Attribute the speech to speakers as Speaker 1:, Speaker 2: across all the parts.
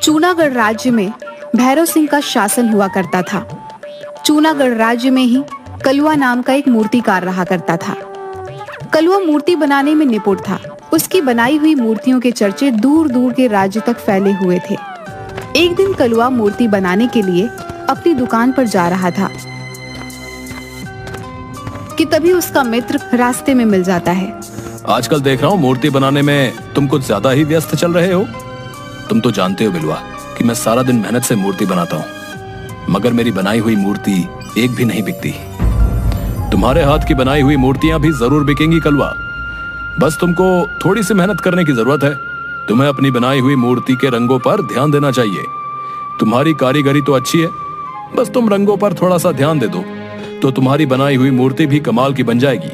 Speaker 1: चूनागढ़ राज्य में भैरव सिंह का शासन हुआ करता था। चूनागढ़ राज्य में ही कलुआ नाम का एक मूर्तिकार रहा करता था। कलुआ मूर्ति बनाने में निपुण था। उसकी बनाई हुई मूर्तियों के चर्चे दूर दूर के राज्य तक फैले हुए थे। एक दिन कलुआ मूर्ति बनाने के लिए अपनी दुकान पर जा रहा था कि तभी उसका मित्र रास्ते में मिल जाता है।
Speaker 2: आजकल देख रहा हूँ मूर्ति बनाने में तुम कुछ ज्यादा ही व्यस्त चल रहे हो। तुम तो जानते हो बिलवा कि मैं सारा दिन मेहनत से मूर्ति बनाता हूँ, मगर मेरी बनाई हुई मूर्ति एक भी नहीं बिकती। तुम्हारे हाथ की बनाई हुई मूर्तियां भी जरूर बिकेंगी कलुआ। बस तुमको थोड़ी सी मेहनत करने की जरूरत है। तुम्हें अपनी बनाई हुई मूर्ति के रंगों पर ध्यान देना चाहिए। तुम्हारी कारीगरी तो अच्छी है, बस तुम रंगों पर थोड़ा सा ध्यान दे दो तो तुम्हारी बनाई हुई मूर्ति भी कमाल की बन जाएगी।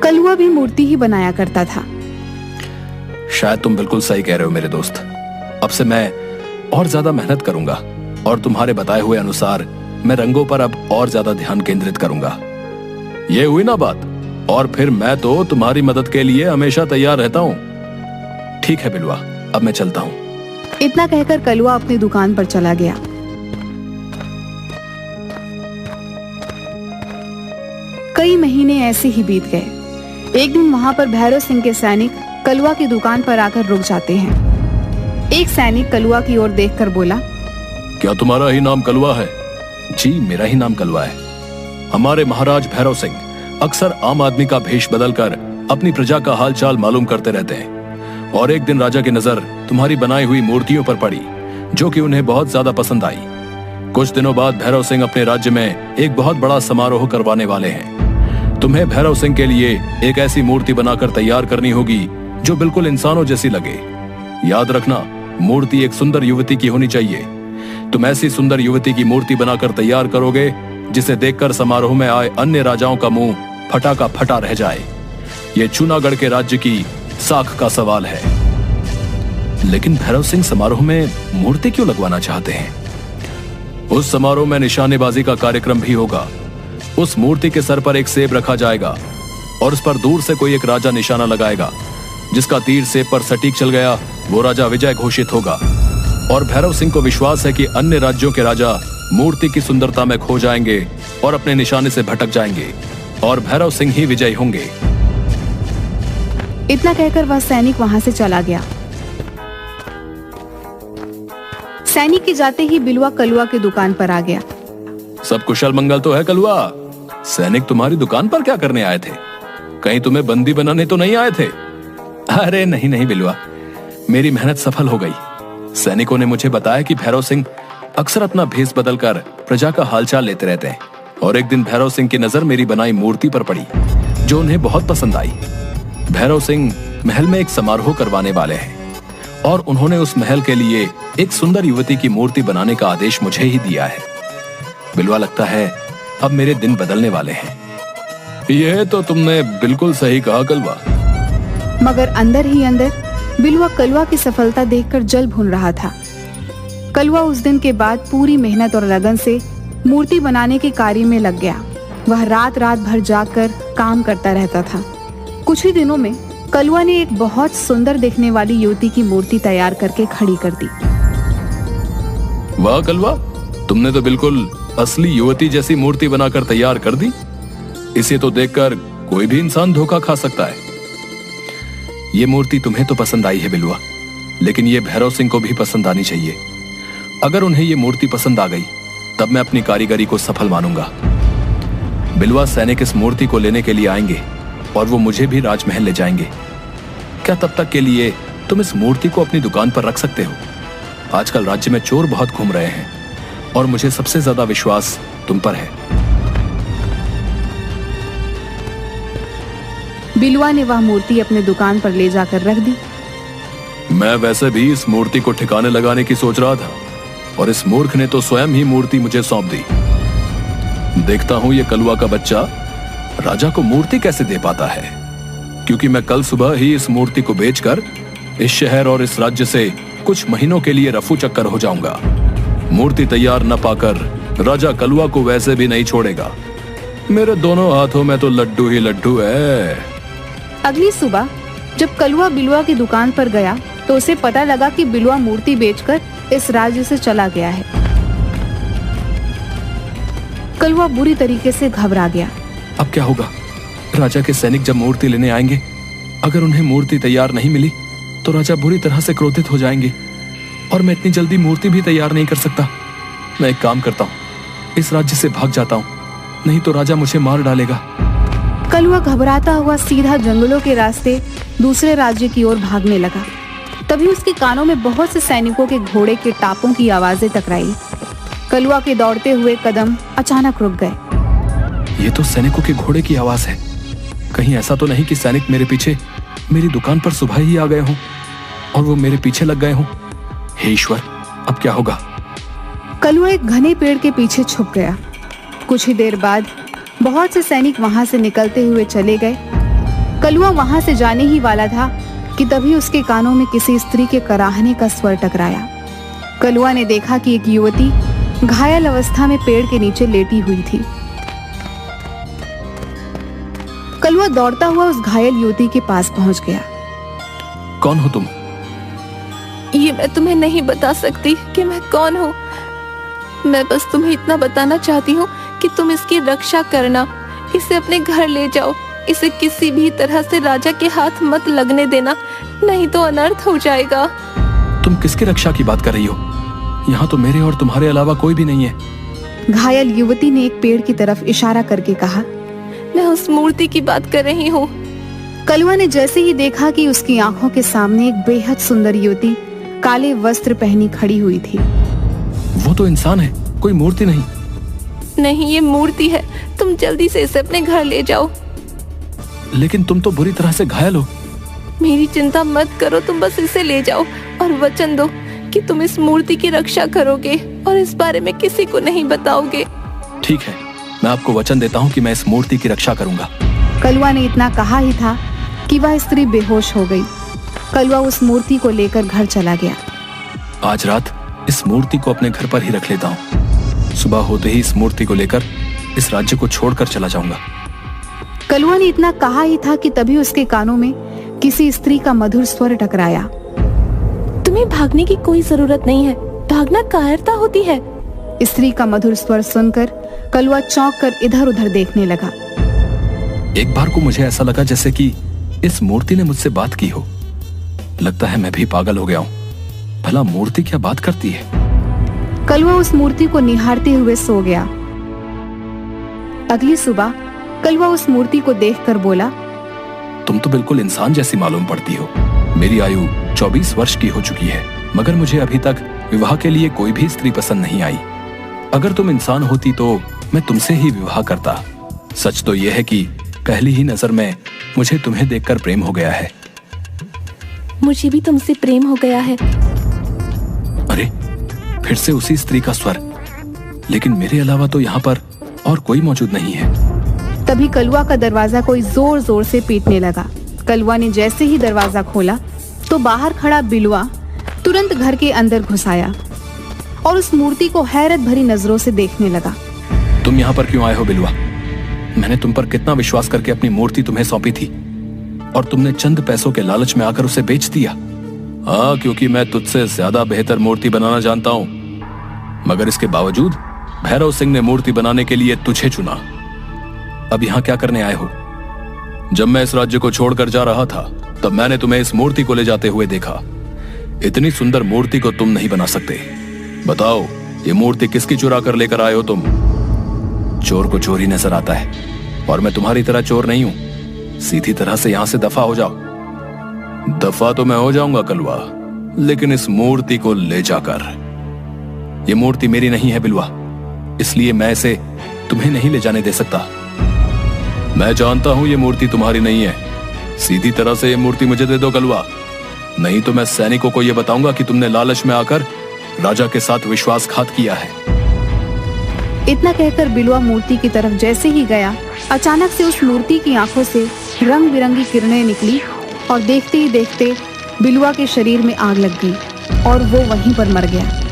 Speaker 1: कलुआ भी मूर्ति ही बनाया करता था।
Speaker 2: शायद तुम बिल्कुल सही कह रहे हो मेरे दोस्त। अब से मैं और ज्यादा मेहनत करूंगा और तुम्हारे बताए हुए अनुसार मैं रंगों पर अब और ज्यादा ध्यान केंद्रित करूंगा। ये हुई ना बात? और फिर मैं तो तुम्हारी मदद के लिए हमेशा तैयार रहता हूँ। ठीक है बिलवा, अब मैं चलता हूँ।
Speaker 1: इतना कहकर कलुआ अपनी दुकान पर चला गया। कई महीने ऐसे ही बीत गए। एक दिन वहां पर भैरव सिंह के सैनिक कलुआ की दुकान पर आकर रुक जाते हैं। एक सैनिक कलुआ की ओर देखकर बोला,
Speaker 2: क्या तुम्हारा ही नाम कलुआ है? जी मेरा ही नाम कलुआ है। हमारे महाराज भैरव सिंह अक्सर आम आदमी का भेष बदलकर अपनी प्रजा का हाल चाल मालूम करते रहते हैं, और एक दिन राजा की नजर तुम्हारी बनाई हुई मूर्तियों पर पड़ी जो कि उन्हें बहुत ज्यादा पसंद आई। कुछ दिनों बाद भैरव सिंह अपने राज्य में एक बहुत बड़ा समारोह करवाने वाले हैं। तुम्हें भैरव सिंह के लिए एक ऐसी मूर्ति बनाकर तैयार करनी होगी जो बिल्कुल इंसानों जैसी लगे। याद रखना, मूर्ति एक सुंदर युवती की होनी चाहिए। तुम ऐसी सुंदर युवती की मूर्ति बनाकर तैयार करोगे जिसे देखकर समारोह में आए अन्य राजाओं का मुंह फटा का फटा रह जाए। ये चूनागढ़ के राज्य की साख का सवाल है। लेकिन भैरव सिंह समारोह में मूर्ति क्यों लगवाना चाहते हैं? उस समारोह में निशानेबाजी का कार्यक्रम भी होगा। उस मूर्ति के सर पर एक सेब रखा जाएगा और उस पर दूर से कोई एक राजा निशाना लगाएगा। जिसका तीर सेब पर सटीक चल गया वो राजा विजय घोषित होगा। और भैरव सिंह को विश्वास है कि अन्य राज्यों के राजा मूर्ति की सुंदरता में खो जाएंगे और अपने निशाने से भटक जाएंगे और भैरव सिंह ही विजयी होंगे।
Speaker 1: इतना कहकर वह सैनिक वहां से चला गया। सैनिक के जाते ही बिलवा कलुआ की दुकान पर आ गया।
Speaker 2: सब कुशल मंगल तो है कलुआ? सैनिक तुम्हारी दुकान पर क्या करने आए थे? कहीं तुम्हें बंदी बनाने तो नहीं आए थे? अरे नहीं नहीं बिलवा, मेरी मेहनत सफल हो गई। सैनिकों ने मुझे बताया कि भैरव सिंह अक्सर अपना भेष बदलकर प्रजा का हालचाल लेते रहते हैं, और एक दिन भैरव सिंह की नजर मेरी बनाई मूर्ति पर पड़ी जो उन्हें बहुत पसंद आई। भैरव सिंह महल में एक समारोह करवाने वाले हैं और उन्होंने उस महल के लिए एक सुंदर युवती की मूर्ति बनाने का आदेश मुझे ही दिया है। बिलवा लगता है अब मेरे दिन बदलने वाले हैं। यह तो तुमने बिल्कुल सही कहा कलवा।
Speaker 1: मगर अंदर ही अंदर बिलवा कलुआ की सफलता देखकर जल भून रहा था। कलुआ उस दिन के बाद पूरी मेहनत और लगन से मूर्ति बनाने के कार्य में लग गया। वह रात रात भर जागकर काम करता रहता था। कुछ ही दिनों में कलुआ ने एक बहुत सुंदर दिखने वाली युवती की मूर्ति तैयार करके खड़ी कर दी।
Speaker 2: वाह कलवा, तुमने तो बिल्कुल असली युवती जैसी मूर्ति बनाकर तैयार कर दी। इसे तो देखकर कोई भी इंसान धोखा खा सकता है। ये मूर्ति तुम्हें तो पसंद आई है बिलवा, लेकिन ये भैरव सिंह को भी पसंद आनी चाहिए। अगर उन्हें ये मूर्ति पसंद आ गई तब मैं अपनी कारीगरी को सफल मानूंगा। बिलवा, सैनिक इस मूर्ति को लेने के लिए आएंगे और वो मुझे भी राजमहल ले जाएंगे। क्या तब तक के लिए तुम इस मूर्ति को अपनी दुकान पर रख सकते हो? आजकल राज्य में चोर बहुत घूम रहे हैं और मुझे सबसे ज्यादा विश्वास तुम पर है।
Speaker 1: बिलवा ने वह मूर्ति अपने दुकान पर ले जाकर रख दी।
Speaker 2: मैं वैसे भी इस मूर्ति को ठिकाने लगाने की सोच रहा था और इस मूर्ख ने तो स्वयं ही मूर्ति मुझे सौंप दी। देखता हूं ये कलुआ का बच्चा राजा को मूर्ति कैसे दे पाता है, क्योंकि मैं कल सुबह ही इस मूर्ति को बेचकर इस शहर और इस राज्य से कुछ महीनों के लिए रफू चक्कर हो जाऊंगा। मूर्ति तैयार न पाकर राजा कलुआ को वैसे भी नहीं छोड़ेगा। मेरे दोनों हाथों में तो लड्डू ही लड्डू है।
Speaker 1: अगली सुबह जब कलवा बिलवा की दुकान पर गया तो उसे पता लगा कि बिलवा मूर्ति बेचकर इस राज्य से चला गया है। कलवा बुरी तरीके से घबरा गया।
Speaker 2: अब क्या होगा? राजा के सैनिक जब मूर्ति लेने आएंगे, अगर उन्हें मूर्ति तैयार नहीं मिली तो राजा बुरी तरह से क्रोधित हो जाएंगे और मैं इतनी जल्दी मूर्ति भी तैयार नहीं कर सकता। मैं एक काम करता हूँ, इस राज्य से भाग जाता हूँ, नहीं तो राजा मुझे मार डालेगा।
Speaker 1: कलवा घबराता हुआ सीधा जंगलों के रास्ते दूसरे राज्य की ओर भागने लगा। तभी उसके कानों में बहुत से सैनिकों के घोड़े के टापों की आवाजें टकराई। कलवा के दौड़ते हुए कदम अचानक रुक गए।
Speaker 2: ये तो सैनिकों के घोड़े की आवाज है। कहीं ऐसा तो नहीं कि सैनिक मेरे पीछे मेरी दुकान पर सुबह ही आ गए हों और वो मेरे पीछे लग गए हों। हे ईश्वर, अब क्या होगा?
Speaker 1: कलवा एक घने पेड़ के पीछे छुप गया। कुछ ही देर बाद बहुत से सैनिक वहां से निकलते हुए चले गए। कलवा वहां से जाने ही वाला था कि तभी उसके कानों में किसी स्त्री के कराहने का स्वर टकराया। कलवा ने देखा कि एक युवती घायल अवस्था में पेड़ के नीचे लेटी हुई थी। कलवा दौड़ता हुआ उस घायल युवती के पास पहुंच गया।
Speaker 2: कौन हो तुम?
Speaker 3: ये मैं तुम्हें नहीं बता सकती कि मैं कौन हूँ। मैं बस तुम्हें इतना बताना चाहती हूँ कि तुम इसकी रक्षा करना, इसे अपने घर ले जाओ। इसे किसी भी तरह से राजा के हाथ मत लगने देना, नहीं तो अनर्थ हो जाएगा।
Speaker 2: तुम किसकी रक्षा की बात कर रही हो? यहाँ तो मेरे और तुम्हारे अलावा कोई भी नहीं है।
Speaker 1: घायल युवती ने एक पेड़ की तरफ इशारा करके कहा।
Speaker 3: मैं उस मूर्ति की बात कर रही हूँ।
Speaker 1: कलवा ने जैसे ही देखा कि उसकी आंखों के सामने एक बेहद सुंदर युवती काले वस्त्र पहनी खड़ी हुई थी।
Speaker 2: वो तो इंसान है, कोई मूर्ति नहीं।
Speaker 3: नहीं, ये मूर्ति है। तुम जल्दी से इसे अपने घर ले जाओ।
Speaker 2: लेकिन तुम तो बुरी तरह से घायल हो।
Speaker 3: मेरी चिंता मत करो, तुम बस इसे ले जाओ और वचन दो कि तुम इस मूर्ति की रक्षा करोगे और इस बारे में किसी को नहीं बताओगे।
Speaker 2: ठीक है, मैं आपको वचन देता हूँ कि मैं इस मूर्ति की रक्षा करूंगा।
Speaker 1: कलवा ने इतना कहा ही था कि वह स्त्री बेहोश हो गई। कलवा उस मूर्ति को लेकर घर चला गया।
Speaker 2: आज रात इस मूर्ति को अपने घर पर ही रख लेता हूँ। सुबह होते ही इस मूर्ति को लेकर इस राज्य को छोड़कर चला जाऊंगा।
Speaker 1: कलवा ने इतना कहा ही था कि तभी उसके कानों में किसी स्त्री का मधुर स्वर टकराया।
Speaker 3: तुम्हें भागने की कोई जरूरत नहीं है, भागना कायरता होती है।
Speaker 1: स्त्री का मधुर स्वर सुनकर कलवा चौंक कर इधर उधर देखने लगा।
Speaker 2: एक बार को मुझे ऐसा लगा जैसे कि इस मूर्ति ने मुझसे बात की हो। लगता है मैं भी पागल हो गया हूँ। भला मूर्ति क्या बात करती है?
Speaker 1: कलवा उस मूर्ति को निहारते हुए सो गया। अगली सुबह कलवा उस मूर्ति को देखकर बोला,
Speaker 2: तुम तो बिल्कुल इंसान जैसी मालूम पड़ती हो। मेरी आयु 24 वर्ष की हो चुकी है, मगर मुझे अभी तक विवाह के लिए कोई भी स्त्री पसंद नहीं आई। अगर तुम इंसान होती तो मैं तुमसे ही विवाह करता। सच तो यह है कि पहली ही नजर में मुझे तुम्हें देखकर प्रेम हो गया है।
Speaker 3: मुझे भी तुमसे प्रेम हो गया है।
Speaker 2: अरे, फिर से उसी स्त्री का स्वर। लेकिन मेरे अलावा तो यहाँ पर और कोई मौजूद नहीं है।
Speaker 1: तभी कलवा का दरवाजा कोई जोर जोर से पीटने लगा। कलवा ने जैसे ही दरवाजा खोला तो बाहर खड़ा बिलवा तुरंत घर के अंदर घुस आया और उस मूर्ति को हैरत भरी नजरों से देखने लगा।
Speaker 2: तुम यहाँ पर क्यों आए हो बिलवा? मैंने तुम पर कितना विश्वास करके अपनी मूर्ति तुम्हें सौंपी थी और तुमने चंद पैसों के लालच में आकर उसे बेच दिया। हाँ, क्योंकि मैं तुझसे ज्यादा बेहतर मूर्ति बनाना जानता हूँ। मगर इसके बावजूद भैरव सिंह ने मूर्ति बनाने के लिए तुझे चुना। अब यहाँ क्या करने आए हो? जब मैं इस राज्य को छोड़कर जा रहा था तब मैंने तुम्हें इस मूर्ति को ले जाते हुए देखा। इतनी सुंदर मूर्ति को तुम नहीं बना सकते। बताओ, ये मूर्ति किसकी चुरा कर लेकर आए हो तुम? चोर को चोर ही नजर आता है और मैं तुम्हारी तरह चोर नहीं हूं। सीधी तरह से यहां से दफा हो जाओ। दफा तो मैं हो जाऊंगा कलवा, लेकिन इस मूर्ति को ले जाकर। ये मूर्ति मेरी नहीं है बिलवा, इसलिए मैं इसे तुम्हें नहीं ले जाने दे सकता। मैं जानता हूं ये मूर्ति तुम्हारी नहीं है। सीधी तरह से ये मूर्ति मुझे दे दो कलवा, नहीं तो मैं सैनिकों को यह बताऊंगा कि तुमने लालच में आकर राजा के साथ विश्वासघात किया है।
Speaker 1: इतना कहकर बिलवा मूर्ति की तरफ जैसे ही गया, अचानक से उस मूर्ति की आंखों से रंग बिरंगी किरणें निकली और देखते ही देखते बिलवा के शरीर में आग लग गई और वो वहीं पर मर गया।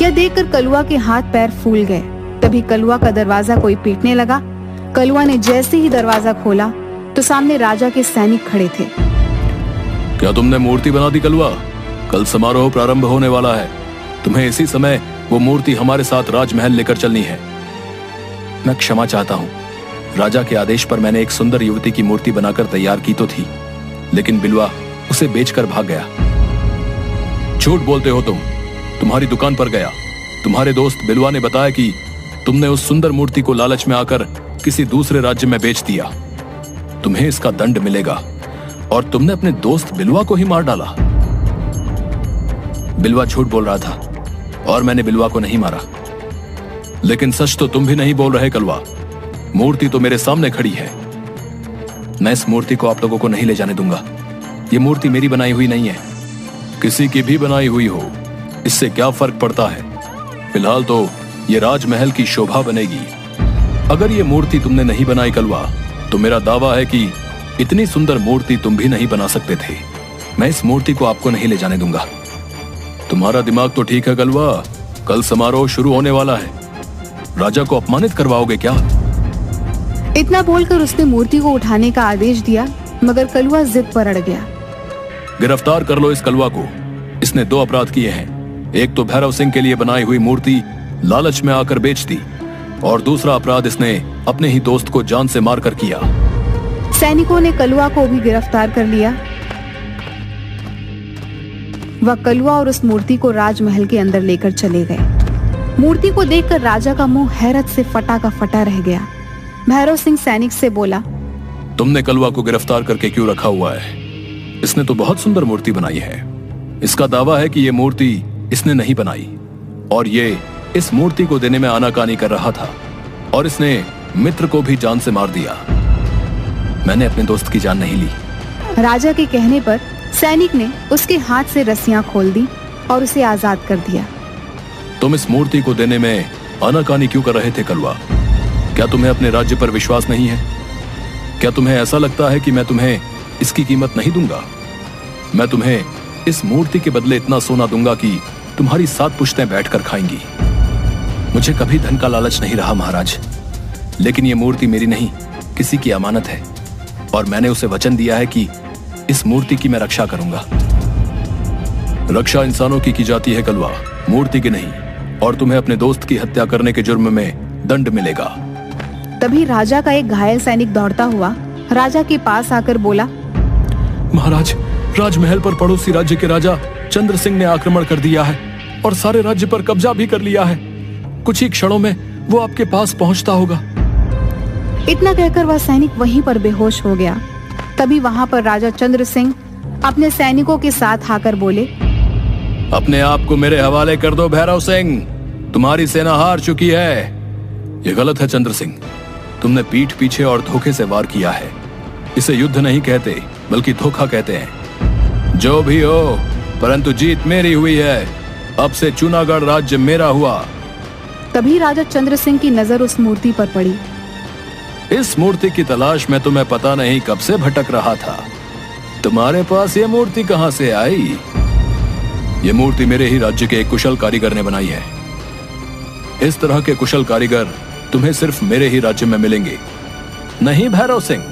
Speaker 1: यह देखकर कलवा के हाथ पैर फूल गए। तभी कलवा का दरवाजा कोई पीटने लगा। कलवा ने जैसे ही दरवाजा खोला तो सामने राजा के सैनिक खड़े थे।
Speaker 2: क्या तुमने मूर्ति बना दी कलवा? कल समारोह प्रारंभ होने वाला है, तुम्हें इसी समय वो मूर्ति हमारे साथ राजमहल लेकर चलनी है। मैं क्षमा चाहता हूँ, राजा के आदेश पर मैंने एक सुंदर युवती की मूर्ति बनाकर तैयार की तो थी, लेकिन बिलवा उसे बेचकर भाग गया। झूठ बोलते हो तुम। तुम्हारी दुकान पर गया, तुम्हारे दोस्त बिलवा ने बताया कि तुमने उस सुंदर मूर्ति को लालच में आकर किसी दूसरे राज्य में बेच दिया। तुम्हें इसका दंड मिलेगा। और तुमने अपने दोस्त बिलवा को ही मार डाला। बिलवा झूठ बोल रहा था और मैंने बिलवा को नहीं मारा। लेकिन सच तो तुम भी नहीं बोल रहे कलवा। मूर्ति तो मेरे सामने खड़ी है। मैं इस मूर्ति को आप लोगों को नहीं ले जाने दूंगा। ये मूर्ति मेरी बनाई हुई नहीं है, किसी की भी बनाई हुई हो, इससे क्या फर्क पड़ता है। फिलहाल तो ये राजमहल की शोभा बनेगी। अगर ये मूर्ति तुमने नहीं बनाई कलवा, तो मेरा दावा है कि इतनी सुंदर मूर्ति तुम भी नहीं बना सकते थे। मैं इस मूर्ति को आपको नहीं ले जाने दूंगा। तुम्हारा दिमाग तो ठीक है कलवा, कल समारोह शुरू होने वाला है। राजा को अपमानित करवाओगे क्या?
Speaker 1: इतना बोलकर उसने मूर्ति को उठाने का आदेश दिया, मगर कलवा जिद पर अड़ गया।
Speaker 2: गिरफ्तार कर लो इस कलवा को। इसने 2 अपराध किए हैं। एक तो भैरव सिंह के लिए बनाई हुई मूर्ति लालच में आकर बेच दी, और दूसरा अपराध इसने अपने ही दोस्त को जान से मारकर किया।
Speaker 1: सैनिकों ने कलवा को भी गिरफ्तार कर लिया। वह कलवा और उस मूर्ति को राजमहल के अंदर लेकर चले गए। मूर्ति को देखकर राजा का मुंह हैरत से फटा का फटा रह गया। भैरव सिंह सैनिक से बोला,
Speaker 2: तुमने कलवा को गिरफ्तार करके क्यों रखा हुआ है? इसने तो बहुत सुंदर मूर्ति बनाई है। इसका दावा है कि ये मूर्ति इसने नहीं बनाई, और ये इस मूर्ति को देने में आनाकानी कर रहा था, और इसने मित्र को भी जान से मार दिया। मैंने अपने दोस्त की जान नहीं ली।
Speaker 1: राजा के कहने पर सैनिक ने उसके हाथ से रस्सियां खोल दी और उसे आजाद कर दिया।
Speaker 2: तुम इस मूर्ति को देने में आनाकानी क्यों कर रहे थे कलवा? क्या तुम्हें अपने राज्य पर विश्वास नहीं है? क्या तुम्हें ऐसा लगता है कि मैं तुम्हें इसकी कीमत नहीं दूंगा? मैं तुम्हें इस मूर्ति के बदले इतना सोना दूंगा कि तुम्हारी 7 पुश्तें बैठकर खाएंगी। मुझे कभी धन का लालच नहीं रहा महाराज, लेकिन ये मूर्ति मेरी नहीं, किसी की अमानत है, और मैंने उसे वचन दिया है कि इस मूर्ति की मैं रक्षा करूंगा। रक्षा इंसानों की जाती है कलवा, मूर्ति की नहीं, और तुम्हें अपने दोस्त की हत्या करने के जुर्म में दंड मिलेगा।
Speaker 1: तभी राजा का एक घायल सैनिक दौड़ता हुआ राजा के पास आकर बोला,
Speaker 2: महाराज, राजमहल पर पड़ोसी राज्य के राजा चंद्र सिंह ने आक्रमण कर दिया है और सारे राज्य पर कब्जा भी कर लिया है। कुछ ही क्षणों में वो आपके पास पहुंचता होगा।
Speaker 1: इतना कहकर वह सैनिक वहीं पर बेहोश हो गया। तभी वहां पर राजा चंद्र सिंह अपने सैनिकों के साथ आकर बोले,
Speaker 2: अपने आप को मेरे हवाले कर दो भैरव सिंह, तुम्हारी सेना हार चुकी है। ये गलत है चंद्र सिंह, तुमने पीठ पीछे और धोखे से वार किया है। इसे युद्ध नहीं कहते, बल्कि धोखा कहते हैं। जो भी हो, परंतु जीत मेरी हुई है। अब से चुनागढ़ राज्य मेरा हुआ।
Speaker 1: तभी राजा चंद्र सिंह की नजर उस मूर्ति पर पड़ी।
Speaker 2: इस मूर्ति की तलाश में तुम्हें पता नहीं कब से भटक रहा था। तुम्हारे पास ये मूर्ति कहां से आई? ये मूर्ति मेरे ही राज्य के एक कुशल कारीगर ने बनाई है। इस तरह के कुशल कारीगर तुम्हें सिर्फ मेरे ही राज्य में मिलेंगे। नहीं भैरव सिंह,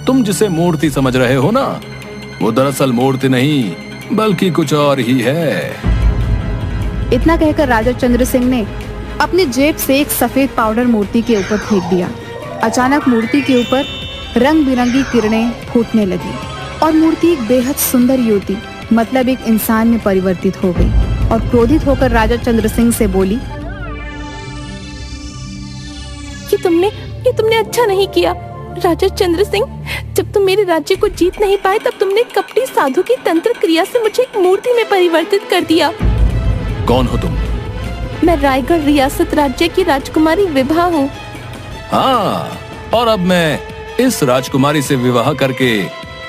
Speaker 2: तुम जिसे मूर्ति समझ रहे हो ना, वो दरअसल मूर्ति नहीं, बल्कि कुछ और ही है।
Speaker 1: इतना कहकर राजा चंद्र सिंह ने अपनी जेब से एक सफेद पाउडर मूर्ति के ऊपर फेंक दिया। अचानक मूर्ति के ऊपर रंग बिरंगी किरणें फूटने लगी और मूर्ति एक बेहद सुंदर युवती, मतलब एक इंसान में परिवर्तित हो गई और क्रोधित होकर राजा चंद्र सिंह से बोली,
Speaker 3: ये तुमने अच्छा नहीं किया राजा चंद्र सिंह। जब तुम मेरे राज्य को जीत नहीं पाए, तब तुमने कपटी साधु की तंत्र क्रिया से मुझे एक मूर्ति में परिवर्तित कर दिया।
Speaker 2: कौन हो तुम?
Speaker 3: मैं रायगढ़ रियासत राज्य की राजकुमारी विभा हूँ।
Speaker 2: हाँ, और अब मैं इस राजकुमारी से विवाह करके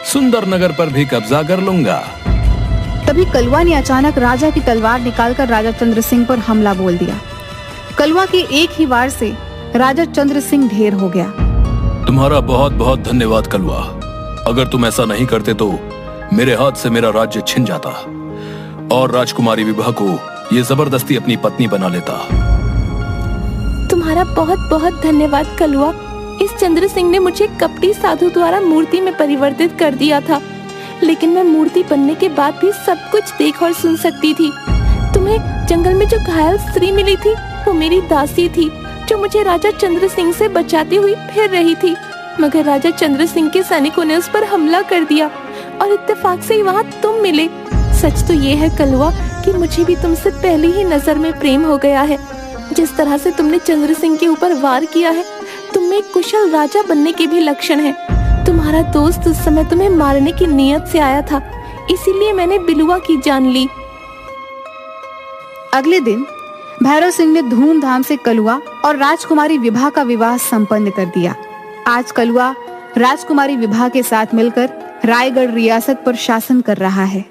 Speaker 2: सुंदर नगर पर भी कब्जा कर लूंगा।
Speaker 1: तभी कलवा ने अचानक राजा की तलवार निकालकर राजा चंद्र सिंह पर हमला बोल दिया। कलवा के एक ही वार से राजा चंद्र सिंह ढेर हो गया।
Speaker 2: तुम्हारा बहुत बहुत धन्यवाद कलवा। अगर तुम ऐसा नहीं करते तो मेरे हाथ से मेरा राज्य छिन जाता और राजकुमारी विभा को ये जबरदस्ती अपनी पत्नी बना लेता।
Speaker 3: तुम्हारा बहुत बहुत धन्यवाद कलवा। इस चंद्र सिंह ने मुझे कपटी साधु द्वारा मूर्ति में परिवर्तित कर दिया था, लेकिन मैं मूर्ति बनने के बाद भी सब कुछ देख और सुन सकती थी। तुम्हें जंगल में जो घायल स्त्री मिली थी वो मेरी दासी थी, जो मुझे राजा चंद्र सिंह से बचाती हुई फिर रही थी, मगर राजा चंद्र सिंह के सैनिकों ने उस पर हमला कर दिया और इत्तेफाक से ही वहाँ तुम मिले। सच तो ये है कलवा कि मुझे भी तुमसे पहले ही नजर में प्रेम हो गया है। जिस तरह से तुमने चंद्र सिंह के ऊपर वार किया है, तुम में एक कुशल राजा बनने के भी लक्षण हैं। तुम्हारा दोस्त उस समय तुम्हें मारने की नीयत से आया था, इसीलिए मैंने बिलुआ की जान ली।
Speaker 1: अगले दिन भैरव सिंह ने धूमधाम से कलुआ और राजकुमारी विभा का विवाह संपन्न कर दिया। आज कलुआ राजकुमारी विभा के साथ मिलकर रायगढ़ रियासत पर शासन कर रहा है।